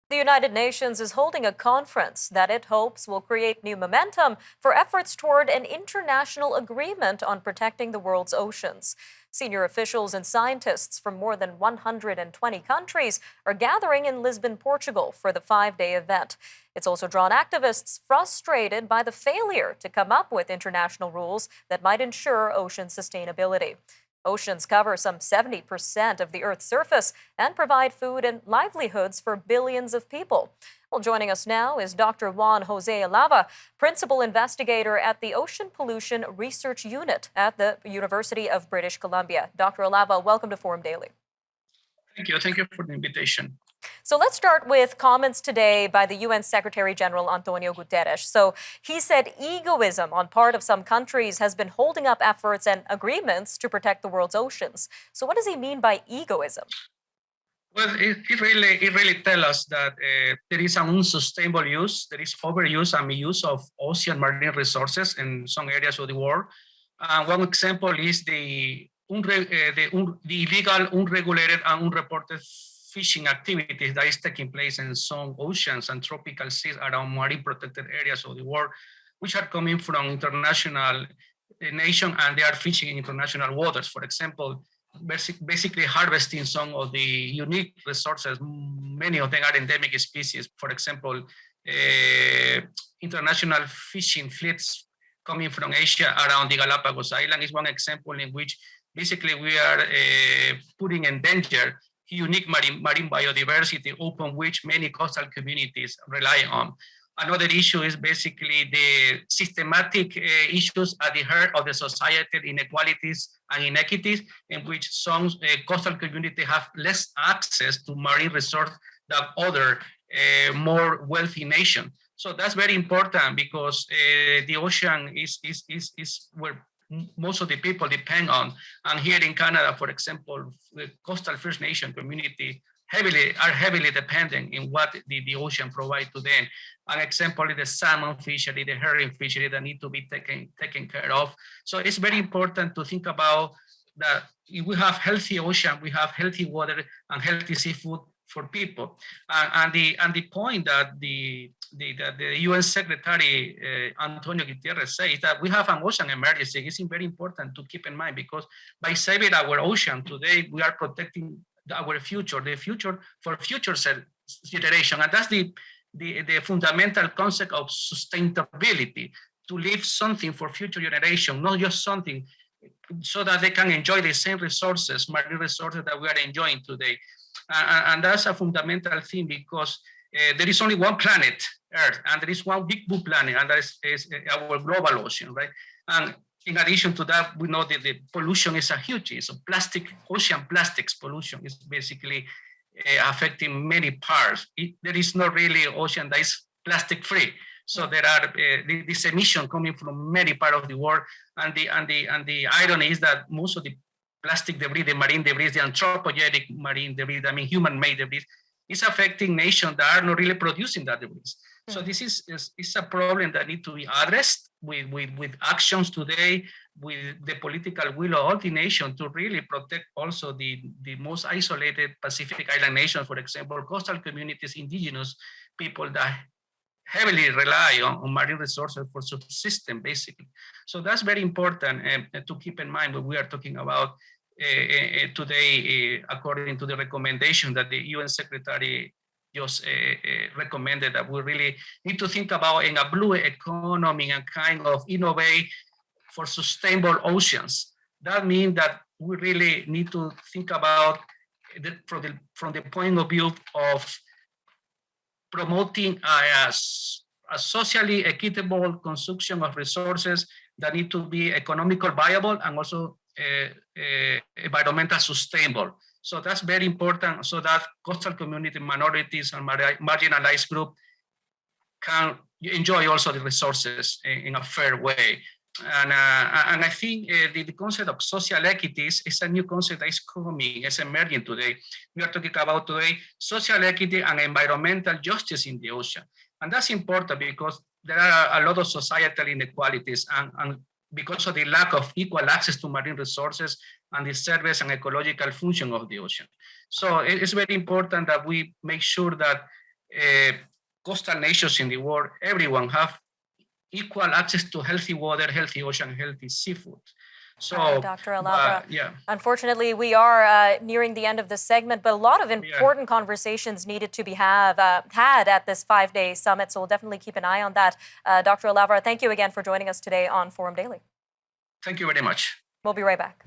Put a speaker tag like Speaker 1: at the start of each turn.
Speaker 1: The United Nations is holding a conference that it hopes will create new momentum for efforts toward an international agreement on protecting the world's oceans. Senior officials and scientists from more than 120 countries are gathering in Lisbon, Portugal for the 5-day event. It's also drawn activists frustrated by the failure to come up with international rules that might ensure ocean sustainability. Oceans cover some 70% of the Earth's surface and provide food and livelihoods for billions of people. Well, joining us now is Dr. Juan Alava, principal investigator at the Ocean Pollution Research Unit at the University of British Columbia. Dr. Alava, welcome to Forum Daily.
Speaker 2: Thank you. Thank you for the invitation.
Speaker 1: So let's start with comments today by the UN Secretary General Antonio Guterres. So he said egoism on part of some countries has been holding up efforts and agreements to protect the world's oceans. So what does he mean by egoism?
Speaker 2: Well, it really tells us that there is an unsustainable use, there is overuse and misuse of ocean marine resources in some areas of the world. One example is the illegal, unregulated, and unreported fishing activities that is taking place in some oceans and tropical seas around marine protected areas of the world, which are coming from international nations, and they are fishing in international waters. For example, basically harvesting some of the unique resources. Many of them are endemic species. For example, international fishing fleets coming from Asia around the Galapagos Island is one example in which basically we are putting in danger unique marine biodiversity upon which many coastal communities rely on. Another issue is basically the systematic issues at the heart of the societal inequalities and inequities, in which some coastal communities have less access to marine resources than other more wealthy nations. So that's very important because the ocean is where most of the people depend on. And here in Canada, for example, the coastal First Nation community are heavily dependent in what the ocean provides to them. An example is the salmon fishery, the herring fishery that need to be taken care of. So it's very important to think about that if we have healthy ocean, we have healthy water and healthy seafood for people. And the point that the UN Secretary Antonio Guterres says that we have an ocean emergency. It's very important to keep in mind, because by saving our ocean today, we are protecting our future, the future for future generation. And that's the fundamental concept of sustainability, to leave something for future generation, not just something so that they can enjoy the same resources, marine resources that we are enjoying today. And that's a fundamental thing, because there is only one planet, Earth, and there is one big blue planet, and that is our global ocean, right? And in addition to that, we know that the pollution is a huge issue. So ocean plastics pollution is basically affecting many parts. There is not really ocean that is plastic free. So there are this emission coming from many parts of the world, and the irony is that most of the plastic debris, the marine debris, the anthropogenic marine debris, I mean human-made debris, is affecting nations that are not really producing that debris. Mm-hmm. So this is a problem that needs to be addressed with actions today, with the political will of all the nations to really protect also the most isolated Pacific Island nations, for example, coastal communities, indigenous people that heavily rely on marine resources for subsistence, basically. So that's very important to keep in mind when we are talking about today, according to the recommendation that the UN Secretary just recommended, that we really need to think about in a blue economy and kind of innovate for sustainable oceans. That means that we really need to think about from the point of view of promoting a socially equitable consumption of resources that need to be economically viable and also environmental sustainable. So that's very important, so that coastal community, minorities, and marginalized groups can enjoy also the resources in a fair way. And I think the concept of social equity is a new concept that is coming, it's emerging today. We are talking about today social equity and environmental justice in the ocean. And that's important because there are a lot of societal inequalities and because of the lack of equal access to marine resources and the service and ecological function of the ocean. So it's very important that we make sure that coastal nations in the world, everyone have equal access to healthy water, healthy ocean, healthy seafood. So,
Speaker 1: Dr. Alava,
Speaker 2: yeah.
Speaker 1: Unfortunately, we are nearing the end of this segment, but a lot of important conversations needed to be had at this 5-day summit, so we'll definitely keep an eye on that. Dr. Alava, thank you again for joining us today on Forum Daily.
Speaker 2: Thank you very much.
Speaker 1: We'll be right back.